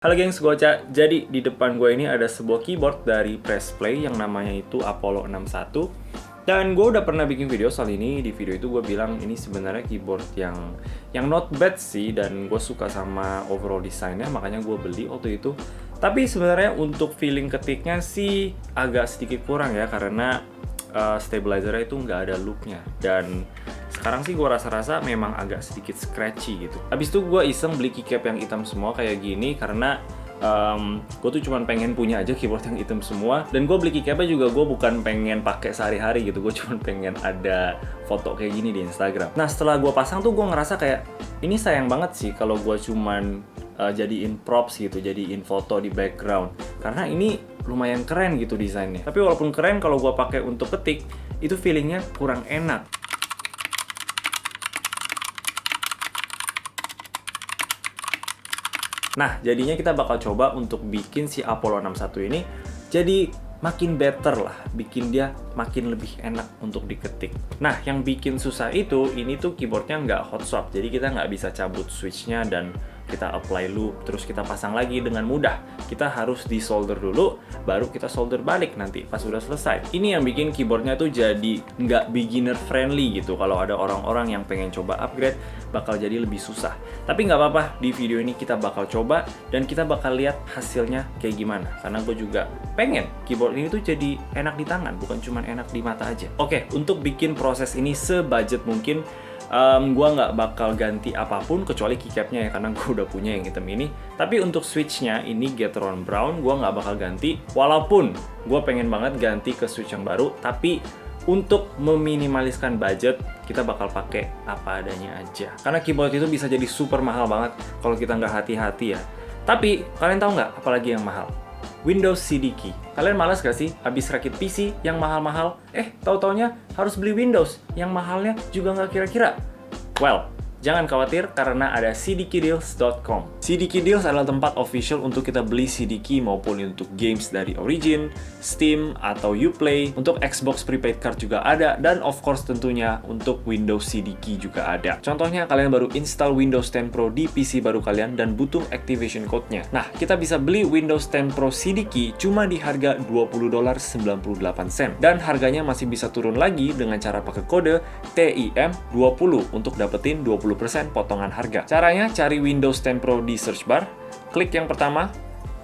Halo gengs, gue Ocha. Jadi di depan gue ini ada sebuah keyboard dari Pressplay yang namanya itu Apollo 61. Dan gue udah pernah bikin video soal ini. Di video itu gue bilang ini sebenarnya keyboard yang not bad sih, dan gue suka sama overall desainnya, makanya gue beli waktu itu. Tapi sebenarnya untuk feeling ketiknya sih agak sedikit kurang ya, karena stabilizernya itu nggak ada loopnya. Dan sekarang sih gue rasa-rasa memang agak sedikit scratchy gitu. Habis itu gue iseng beli keycap yang hitam semua kayak gini, karena gue tuh cuma pengen punya aja keyboard yang hitam semua. Dan gue beli keycapnya juga gue bukan pengen pakai sehari-hari gitu, gue cuma pengen ada foto kayak gini di Instagram. Nah setelah gue pasang tuh gue ngerasa kayak ini sayang banget sih kalau gue cuman jadiin props gitu, jadiin foto di background, karena ini lumayan keren gitu desainnya. Tapi walaupun keren, kalau gue pakai untuk ketik itu feelingnya kurang enak. Nah, jadinya kita bakal coba untuk bikin si Apollo 61 ini jadi makin better lah, bikin dia makin lebih enak untuk diketik. Nah, yang bikin susah itu, ini tuh keyboardnya nggak hot swap, jadi kita nggak bisa cabut switchnya dan kita apply loop, terus kita pasang lagi dengan mudah. Kita harus di-solder dulu, baru kita solder balik nanti pas udah selesai. Ini yang bikin keyboardnya tuh jadi nggak beginner friendly gitu. Kalau ada orang-orang yang pengen coba upgrade, bakal jadi lebih susah. Tapi nggak apa-apa, di video ini kita bakal coba, dan kita bakal lihat hasilnya kayak gimana. Karena gue juga pengen keyboard ini tuh jadi enak di tangan, bukan cuma enak di mata aja. Oke, untuk bikin proses ini sebudget mungkin, gue nggak bakal ganti apapun kecuali keycapnya ya, karena gue udah punya yang hitam ini. Tapi untuk switchnya ini Gateron Brown, gue nggak bakal ganti, walaupun gue pengen banget ganti ke switch yang baru. Tapi untuk meminimaliskan budget, kita bakal pakai apa adanya aja, karena keyboard itu bisa jadi super mahal banget kalau kita nggak hati-hati ya. Tapi kalian tahu nggak apalagi yang mahal? Windows CD key. Kalian malas gak sih habis rakit PC yang mahal-mahal? Tahu-taunya harus beli Windows yang mahalnya juga nggak kira-kira. Well, jangan khawatir karena ada cdkeydeals.com. cdkeydeals adalah tempat official untuk kita beli CD key, maupun untuk games dari Origin, Steam, atau Uplay. Untuk Xbox prepaid card juga ada, dan of course tentunya untuk Windows CD key juga ada. Contohnya kalian baru install Windows 10 Pro di PC baru kalian dan butuh activation code-nya. Nah, kita bisa beli Windows 10 Pro CD key cuma di harga $20.98, dan harganya masih bisa turun lagi dengan cara pakai kode TIM20 untuk dapetin 20% potongan harga. Caranya, cari Windows 10 Pro di search bar, klik yang pertama,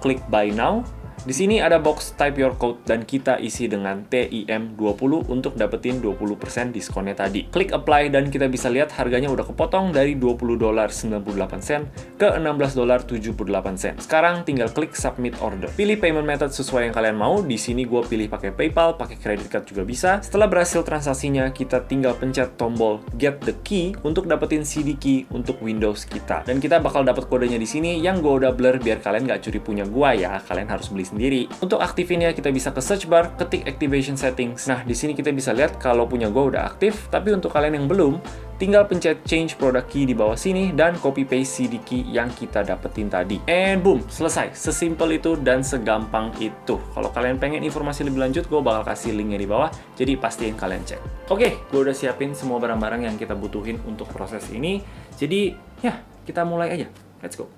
klik Buy Now. Di sini ada box type your code, dan kita isi dengan TIM20 untuk dapetin 20% diskonnya tadi. Klik apply, dan kita bisa lihat harganya udah kepotong dari $20.98 ke $16.78. Sekarang tinggal klik submit order. Pilih payment method sesuai yang kalian mau. Di sini gue pilih pakai PayPal, pakai credit card juga bisa. Setelah berhasil transaksinya, kita tinggal pencet tombol get the key untuk dapetin CD key untuk Windows kita. Dan kita bakal dapat kodenya di sini yang gue udah blur biar kalian nggak curi punya gue ya. Kalian harus beli sendiri. Untuk aktifinnya kita bisa ke search bar, ketik activation settings. Nah, di sini kita bisa lihat kalau punya gue udah aktif, tapi untuk kalian yang belum, tinggal pencet change product key di bawah sini dan copy paste CD key yang kita dapetin tadi. And boom, selesai. Sesimpel itu dan segampang itu. Kalau kalian pengen informasi lebih lanjut, gue bakal kasih linknya di bawah, jadi pastiin kalian cek. Oke, gue udah siapin semua barang-barang yang kita butuhin untuk proses ini. Jadi, ya, kita mulai aja. Let's go.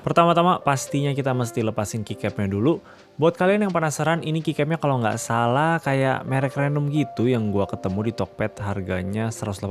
Pertama-tama pastinya kita mesti lepasin keycapnya dulu. Buat kalian yang penasaran, ini keycapnya kalau nggak salah kayak merek random gitu yang gua ketemu di Tokped, harganya 180.000.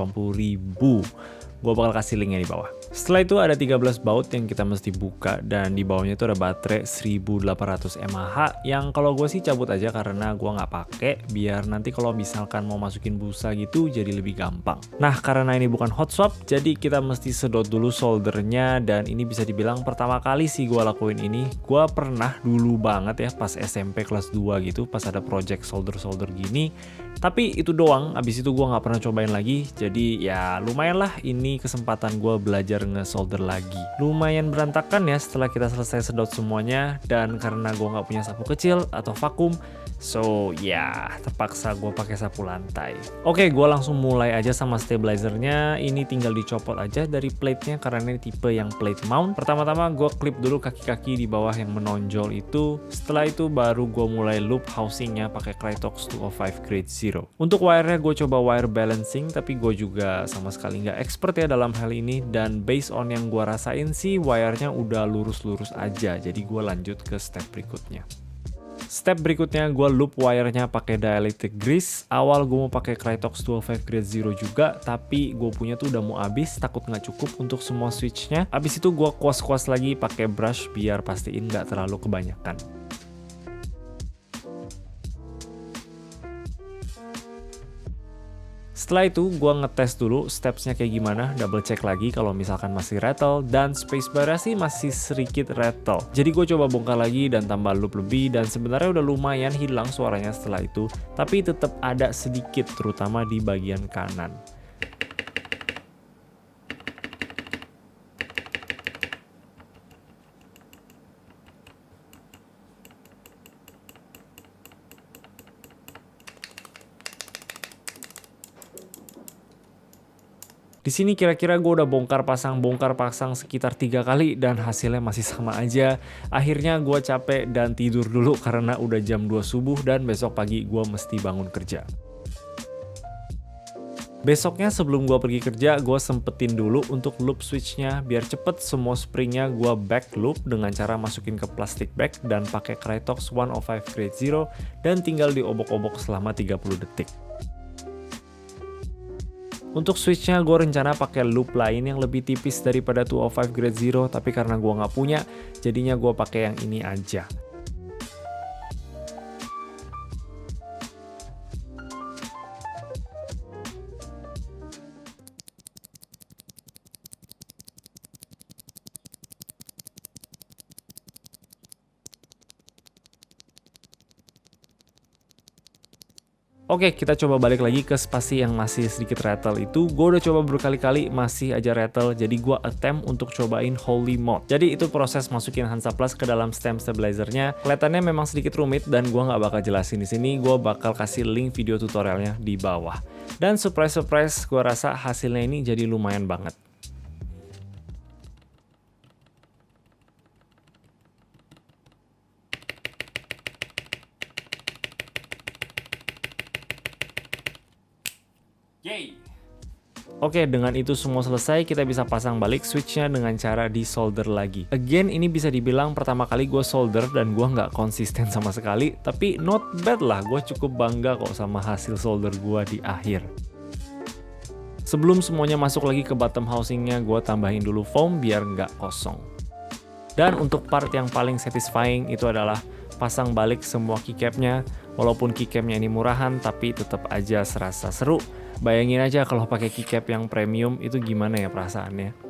Gua bakal kasih linknya di bawah. Setelah itu ada 13 baut yang kita mesti buka, dan di bawahnya itu ada baterai 1800 mAh yang kalau gue sih cabut aja karena gua nggak pakai, biar nanti kalau misalkan mau masukin busa gitu jadi lebih gampang. Nah, karena ini bukan hot swap, jadi kita mesti sedot dulu soldernya, dan ini bisa dibilang pertama kali sih gua lakuin ini. Gua pernah dulu banget ya pas SMP kelas 2 gitu, pas ada project solder-solder gini. Tapi itu doang, abis itu gue nggak pernah cobain lagi. Jadi ya lumayan lah, ini kesempatan gue belajar nge-solder lagi. Lumayan berantakan ya setelah kita selesai sedot semuanya, dan karena gue nggak punya sapu kecil atau vakum, So ya, terpaksa gue pakai sapu lantai. Oke, gue langsung mulai aja sama stabilizernya. Ini tinggal dicopot aja dari plate-nya karena ini tipe yang plate mount. Pertama-tama gue klip dulu kaki-kaki di bawah yang menonjol itu. Setelah itu baru gue mulai loop housingnya pakai Krytox 205 Grade Zero. Untuk wire-nya gue coba wire balancing, tapi gue juga sama sekali nggak expert ya dalam hal ini. Dan based on yang gue rasain sih, wire-nya udah lurus-lurus aja. Jadi gue lanjut ke step berikutnya. Step berikutnya gue loop wire-nya pakai dielectric grease. Awal gue mau pakai Krytox 205 Grade Zero juga, tapi gue punya tuh udah mau habis, takut nggak cukup untuk semua switch-nya. Habis itu gue kuas-kuas lagi pakai brush biar pastiin nggak terlalu kebanyakan. Setelah itu gue ngetes dulu stepsnya kayak gimana, double check lagi kalau misalkan masih rattle, dan spacebar sih masih sedikit rattle. Jadi gue coba bongkar lagi dan tambah loop lebih, dan sebenarnya udah lumayan hilang suaranya setelah itu, tapi tetap ada sedikit terutama di bagian kanan. Di sini kira-kira gue udah bongkar pasang sekitar 3 kali dan hasilnya masih sama aja. Akhirnya gue capek dan tidur dulu karena udah jam 2 subuh dan besok pagi gue mesti bangun kerja. Besoknya sebelum gue pergi kerja, gue sempetin dulu untuk loop switchnya biar cepet. Semua springnya gue back loop dengan cara masukin ke plastic bag dan pakai Krytox 105 Grade Zero dan tinggal diobok-obok selama 30 detik. Untuk switchnya gue rencana pakai loop lain yang lebih tipis daripada 205 Grade Zero, tapi karena gue nggak punya, jadinya gue pakai yang ini aja. Oke, kita coba balik lagi ke spasi yang masih sedikit rattle itu. Gue udah coba berkali-kali, masih aja rattle. Jadi gue attempt untuk cobain Holy Mode. Jadi itu proses masukin Hansaplast ke dalam stem stabilizernya. Kelihatannya memang sedikit rumit dan gue nggak bakal jelasin di sini. Gue bakal kasih link video tutorialnya di bawah. Dan surprise, gue rasa hasilnya ini jadi lumayan banget. Yay! Oke, dengan itu semua selesai, kita bisa pasang balik switchnya dengan cara di solder lagi. Again, ini bisa dibilang pertama kali gue solder dan gue nggak konsisten sama sekali, tapi not bad lah, gue cukup bangga kok sama hasil solder gue di akhir. Sebelum semuanya masuk lagi ke bottom housingnya, gue tambahin dulu foam biar nggak kosong. Dan untuk part yang paling satisfying itu adalah pasang balik semua keycapnya. Walaupun keycapnya ini murahan, tapi tetap aja serasa seru. Bayangin aja kalau pakai keycap yang premium itu gimana ya perasaannya.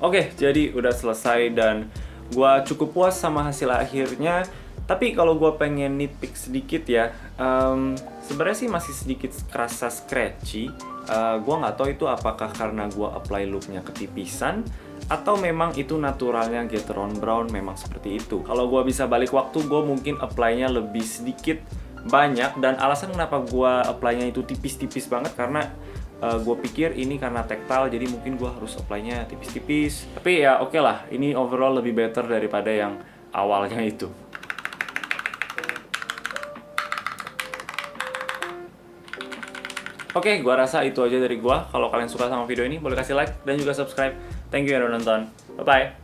Oke, jadi udah selesai dan gua cukup puas sama hasil akhirnya. Tapi kalau gua pengen nitpick sedikit ya, sebenarnya sih masih sedikit kerasa scratchy. Gua nggak tahu itu apakah karena gua apply loopnya ketipisan atau memang itu naturalnya Gateron Brown memang seperti itu. Kalau gua bisa balik waktu, gua mungkin apply-nya lebih sedikit banyak, dan alasan kenapa gua apply-nya itu tipis-tipis banget karena gue pikir ini karena tactile, jadi mungkin gue harus apply-nya tipis-tipis. Tapi ya oke lah, ini overall lebih better daripada yang awalnya itu. Oke, gue rasa itu aja dari gue. Kalau kalian suka sama video ini, boleh kasih like dan juga subscribe. Thank you yang udah nonton. Bye-bye.